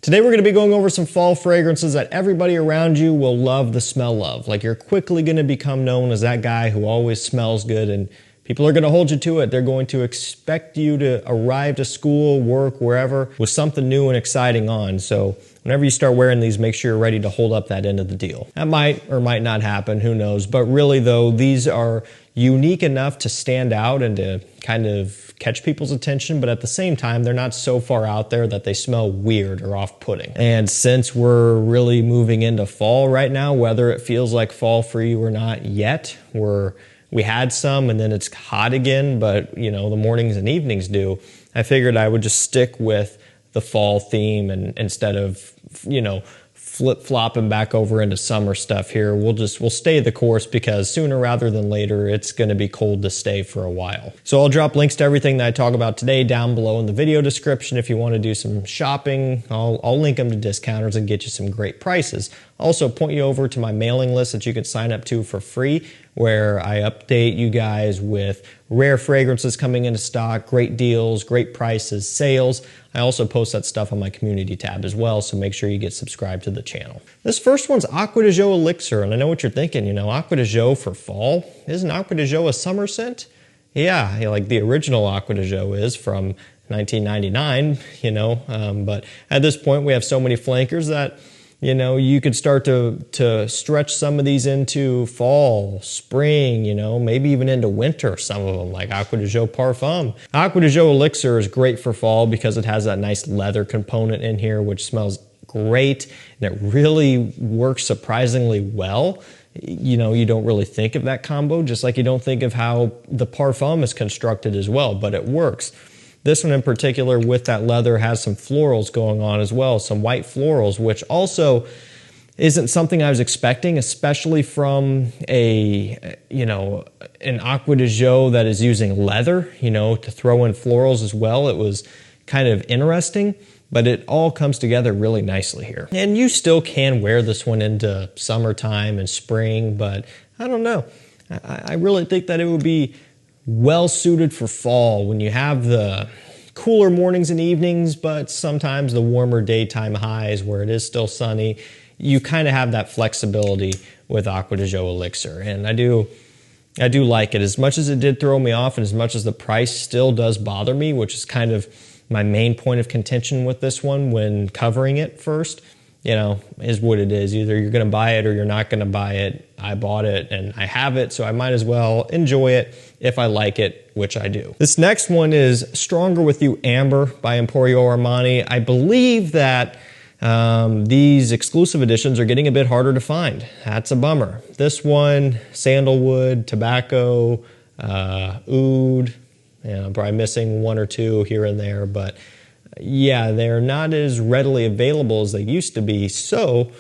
Today we're going to be going over some fall fragrances that everybody around you will love the smell of. Like, you're quickly going to become known as that guy who always smells good, and people are going to hold you to it. They're going to expect you to arrive to school, work, wherever, with something new and exciting on. So whenever you start wearing these, make sure you're ready to hold up that end of the deal. That might or might not happen, who knows. But really though, these are unique enough to stand out and to kind of catch people's attention, but at the same time, they're not so far out there that they smell weird or off-putting. And since we're really moving into fall right now, whether it feels like fall for you or not yet, we had some and then it's hot again, but you know, the mornings and evenings do. I figured I would just stick with the fall theme, and instead of, you know, flip-flopping back over into summer stuff here, we'll stay the course, because sooner rather than later, it's going to be cold to stay for a while. So I'll drop links to everything that I talk about today down below in the video description. If you want to do some shopping, I'll link them to discounters and get you some great prices. Also point you over to my mailing list that you can sign up to for free, where I update you guys with rare fragrances coming into stock, great deals, great prices, sales. I also post that stuff on my community tab as well, so make sure you get subscribed to the channel. This first one's Acqua di Gio Elixir, and I know what you're thinking, you know, Acqua di Gio for fall? Isn't Acqua di Gio a summer scent? Yeah, like the original Acqua di Gio is from 1999, you know, but at this point we have so many flankers that, you know, you could start to stretch some of these into fall, spring, you know, maybe even into winter, some of them, like Acqua di Gio Parfum. Acqua di Gio Elixir is great for fall because it has that nice leather component in here, which smells great, and it really works surprisingly well. You know, you don't really think of that combo, just like you don't think of how the Parfum is constructed as well, but it works. This one in particular with that leather has some florals going on as well, some white florals, which also isn't something I was expecting, especially from you know, an Acqua di Gio that is using leather, you know, to throw in florals as well. It was kind of interesting, but it all comes together really nicely here. And you still can wear this one into summertime and spring, but I don't know. I really think that it would be well suited for fall when you have the cooler mornings and evenings, but sometimes the warmer daytime highs where it is still sunny. You kind of have that flexibility with Acqua di Gio Elixir, and I do like it. As much as it did throw me off, and as much as the price still does bother me, which is kind of my main point of contention with this one when covering it first, you know, is what it is. Either you're going to buy it or you're not going to buy it. I bought it and I have it, so I might as well enjoy it if I like it, which I do. This next one is Stronger With You Amber by Emporio Armani. I believe that these exclusive editions are getting a bit harder to find. That's a bummer. This one, sandalwood, tobacco, oud, you know, probably missing one or two here and there, but yeah, they're not as readily available as they used to be, so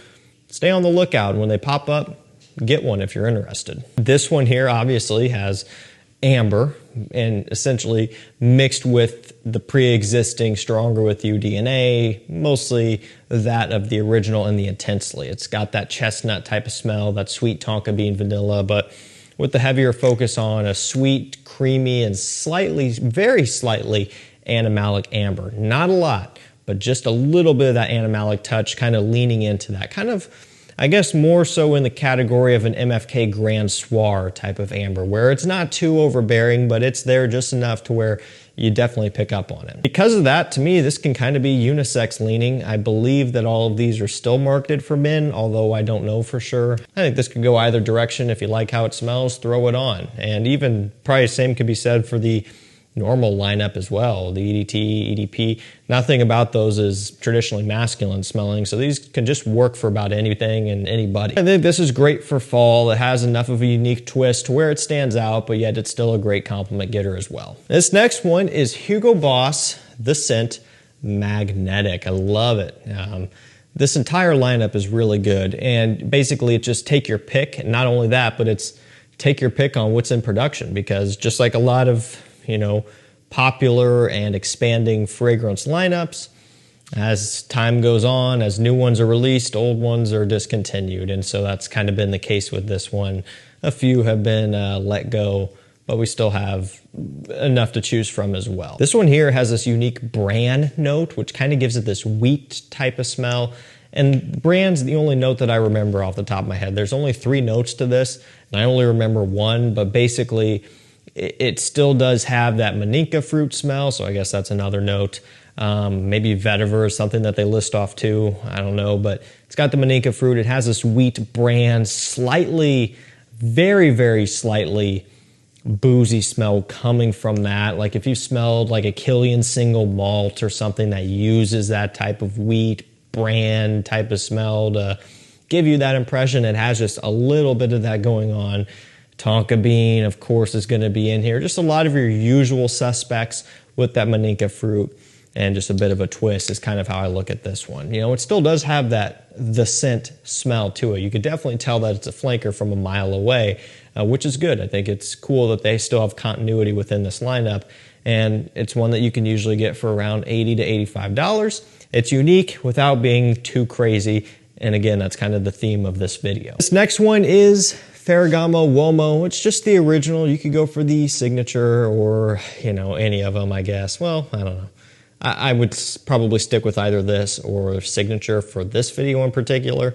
stay on the lookout. When they pop up, get one if you're interested. This one here obviously has amber and essentially mixed with the pre-existing Stronger With You DNA, mostly that of the original and the Intensely. It's got that chestnut type of smell, that sweet tonka bean vanilla, but with the heavier focus on a sweet, creamy, and slightly, very slightly animalic amber. Not a lot, but just a little bit of that animalic touch, kind of leaning into that. Kind of, I guess, more so in the category of an MFK Grand Soir type of amber, where it's not too overbearing, but it's there just enough to where you definitely pick up on it. Because of that, to me, this can kind of be unisex leaning. I believe that all of these are still marketed for men, although I don't know for sure. I think this could go either direction. If you like how it smells, throw it on. And even probably the same could be said for the normal lineup as well. The EDT, EDP, nothing about those is traditionally masculine smelling, so these can just work for about anything and anybody. I think this is great for fall. It has enough of a unique twist to where it stands out, but yet it's still a great compliment getter as well. This next one is Hugo Boss, the scent Magnetic. I love it. This entire lineup is really good, and basically it's just take your pick. And not only that, but it's take your pick on what's in production, because just like a lot of, you know, popular and expanding fragrance lineups, as time goes on, as new ones are released, old ones are discontinued. And so that's kind of been the case with this one. A few have been let go but we still have enough to choose from as well. This one here has this unique bran note, which kind of gives it this wheat type of smell. And bran's the only note that I remember off the top of my head. There's only 3 notes to this, and I only remember one, but basically it still does have that maninka fruit smell, so I guess that's another note. Maybe vetiver is something that they list off too, I don't know, but it's got the maninka fruit. It has this wheat bran, slightly, very, very slightly boozy smell coming from that. Like if you smelled like a Killian single malt or something that uses that type of wheat brand type of smell to give you that impression, it has just a little bit of that going on. Tonka bean, of course, is going to be in here. Just a lot of your usual suspects with that maninka fruit, and just a bit of a twist is kind of how I look at this one. You know, it still does have the scent smell to it. You could definitely tell that it's a flanker from a mile away, which is good. I think it's cool that they still have continuity within this lineup, and it's one that you can usually get for around $80 to $85. It's unique without being too crazy, and again, that's kind of the theme of this video. This next one is Ferragamo Uomo. It's just the original. You could go for the signature or, you know, any of them, I guess. Well, I don't know. I would probably stick with either this or signature for this video in particular,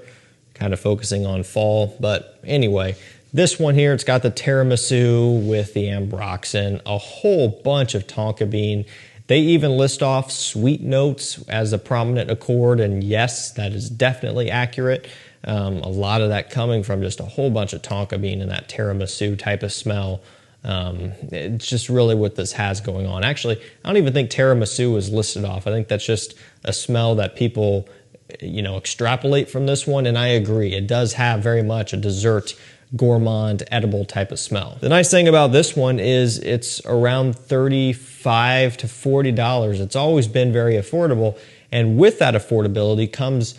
kind of focusing on fall. But anyway, this one here, it's got the tiramisu with the ambroxan, a whole bunch of tonka bean. They even list off sweet notes as a prominent accord, and yes, that is definitely accurate. A lot of that coming from just a whole bunch of tonka bean and that tiramisu type of smell. It's just really what this has going on. Actually, I don't even think tiramisu is listed off. I think that's just a smell that people, you know, extrapolate from this one, and I agree. It does have very much a dessert, gourmand, edible type of smell. The nice thing about this one is it's around $35 to $40. It's always been very affordable, and with that affordability comes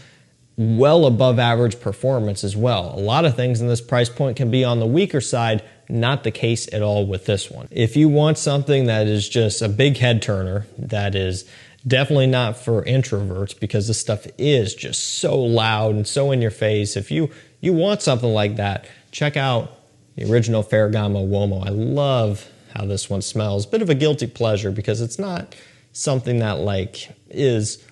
well above average performance as well. A lot of things in this price point can be on the weaker side. Not the case at all with this one. If you want something that is just a big head turner, that is definitely not for introverts, because this stuff is just so loud and so in your face. If you want something like that, check out the original Ferragamo Uomo. I love how this one smells. Bit of a guilty pleasure because it's not something that like is,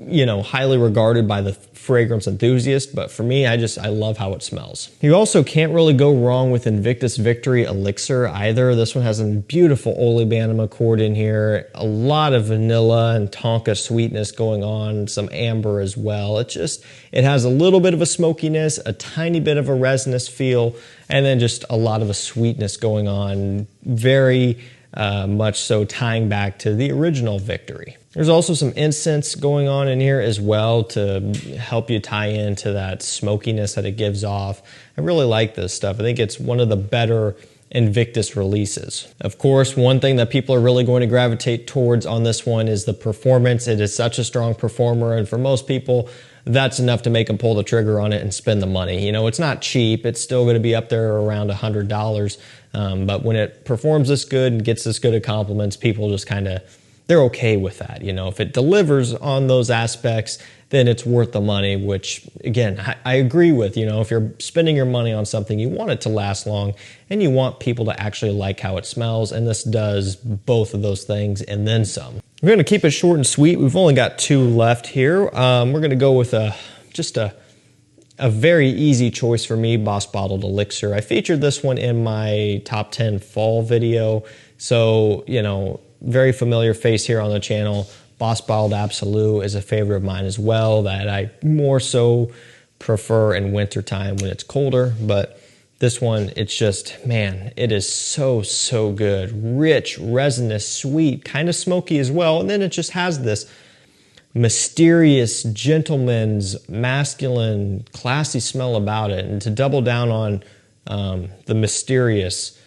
you know, highly regarded by the fragrance enthusiast, but for me, I love how it smells. You also can't really go wrong with Invictus Victory Elixir either. This one has a beautiful Olibanum accord in here, a lot of vanilla and tonka sweetness going on, some amber as well. It has a little bit of a smokiness, a tiny bit of a resinous feel, and then just a lot of a sweetness going on, very much so tying back to the original Victory. There's also some incense going on in here as well to help you tie into that smokiness that it gives off. I really like this stuff. I think it's one of the better Invictus releases. Of course, one thing that people are really going to gravitate towards on this one is the performance. It is such a strong performer, and for most people, that's enough to make them pull the trigger on it and spend the money. You know, it's not cheap. It's still going to be up there around $100. But when it performs this good and gets this good at compliments, people just kind of, they're okay with that. You know, if it delivers on those aspects, then it's worth the money, which again, I agree with. You know, if you're spending your money on something, you want it to last long and you want people to actually like how it smells. And this does both of those things and then some. We're going to keep it short and sweet. We've only got 2 left here. We're going to go with just a very easy choice for me, Boss Bottled Elixir. I featured this one in my top 10 fall video. So, you know, very familiar face here on the channel. Boss Bottled Absolute is a favorite of mine as well, that I more so prefer in wintertime when it's colder. But this one, it's just, man, it is so, so good. Rich, resinous, sweet, kind of smoky as well. And then it just has this mysterious, gentleman's, masculine, classy smell about it. And to double down on the mysterious,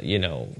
you know,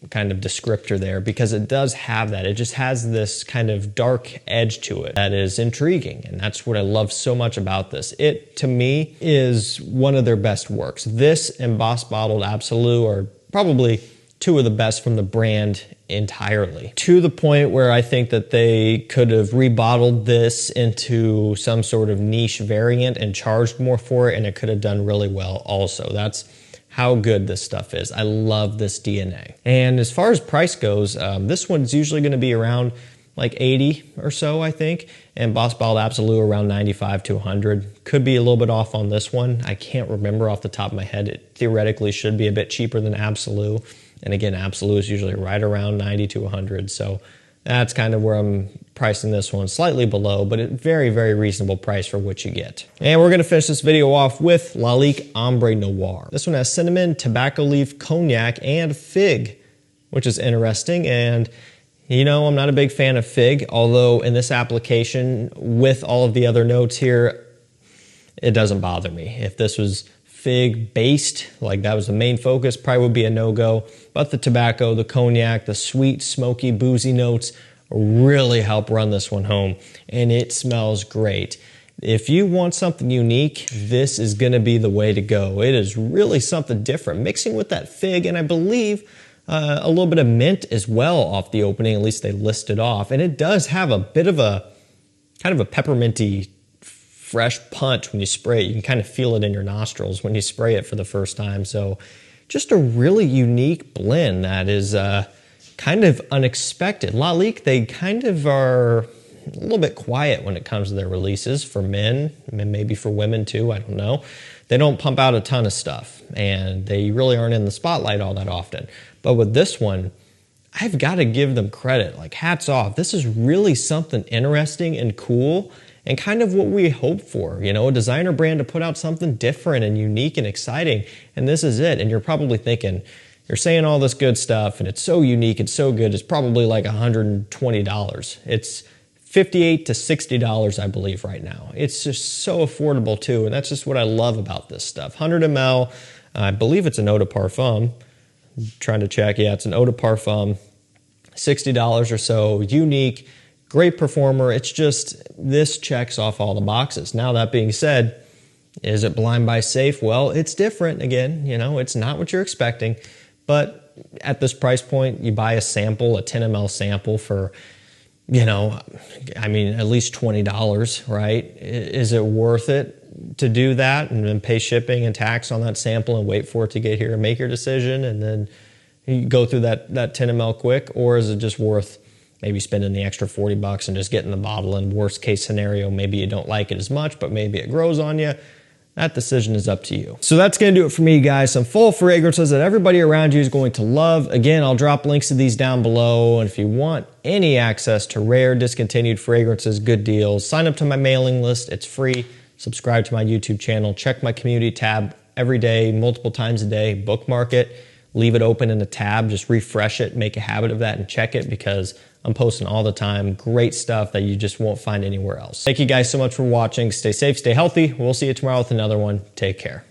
kind of descriptor there, because it does have that. It just has this kind of dark edge to it that is intriguing, and that's what I love so much about this. It, to me, is one of their best works. This and Boss Bottled Absolute are probably 2 of the best from the brand entirely, to the point where I think that they could have rebottled this into some sort of niche variant and charged more for it, and it could have done really well also. That's how good this stuff is. I love this DNA. And as far as price goes, this one's usually going to be around like 80 or so, I think. And Boss Balled Absolute around 95 to 100. Could be a little bit off on this one. I can't remember off the top of my head. It theoretically should be a bit cheaper than Absolute. And again, Absolute is usually right around 90 to 100. So that's kind of where I'm pricing this one, slightly below, but a very, very reasonable price for what you get. And we're gonna finish this video off with Lalique Ombre Noir. This one has cinnamon, tobacco leaf, cognac, and fig, which is interesting. And you know, I'm not a big fan of fig, although in this application, with all of the other notes here, it doesn't bother me. If this was fig based, like that was the main focus, probably would be a no-go. But the tobacco, the cognac, the sweet, smoky, boozy notes really help run this one home. And it smells great. If you want something unique, this is gonna be the way to go. It is really something different. Mixing with that fig, and I believe a little bit of mint as well off the opening, at least they listed off. And it does have a bit of a kind of a pepperminty fresh punch when you spray it. You can kind of feel it in your nostrils when you spray it for the first time. So just a really unique blend that is kind of unexpected. Lalique, they kind of are a little bit quiet when it comes to their releases for men, and maybe for women too, I don't know. They don't pump out a ton of stuff, and they really aren't in the spotlight all that often. But with this one, I've got to give them credit, like hats off. This is really something interesting and cool and kind of what we hope for, you know, a designer brand to put out something different and unique and exciting. And this is it. And you're probably thinking, you're saying all this good stuff and it's so unique, it's so good, it's probably like $120. It's $58 to $60, I believe, right now. It's just so affordable too, and that's just what I love about this stuff. 100 ml, I believe it's an eau de parfum. I'm trying to check, yeah, it's an eau de parfum. $60 or so, unique, great performer. It's just, this checks off all the boxes. Now that being said, is it blind buy safe? Well, it's different. Again, you know, it's not what you're expecting, but at this price point, you buy a sample, a 10 ml sample for, you know, I mean, at least $20, right? Is it worth it to do that and then pay shipping and tax on that sample and wait for it to get here and make your decision and then you go through that 10 ml quick? Or is it just worth maybe spending the extra $40 and just getting the bottle? And worst case scenario, maybe you don't like it as much, but maybe it grows on you. That decision is up to you. So that's going to do it for me, guys. Some full fragrances that everybody around you is going to love. Again, I'll drop links to these down below. And if you want any access to rare, discontinued fragrances, good deals, sign up to my mailing list. It's free. Subscribe to my YouTube channel. Check my community tab every day, multiple times a day. Bookmark it. Leave it open in a tab. Just refresh it. Make a habit of that and check it because I'm posting all the time. Great stuff that you just won't find anywhere else. Thank you guys so much for watching. Stay safe, stay healthy. We'll see you tomorrow with another one. Take care.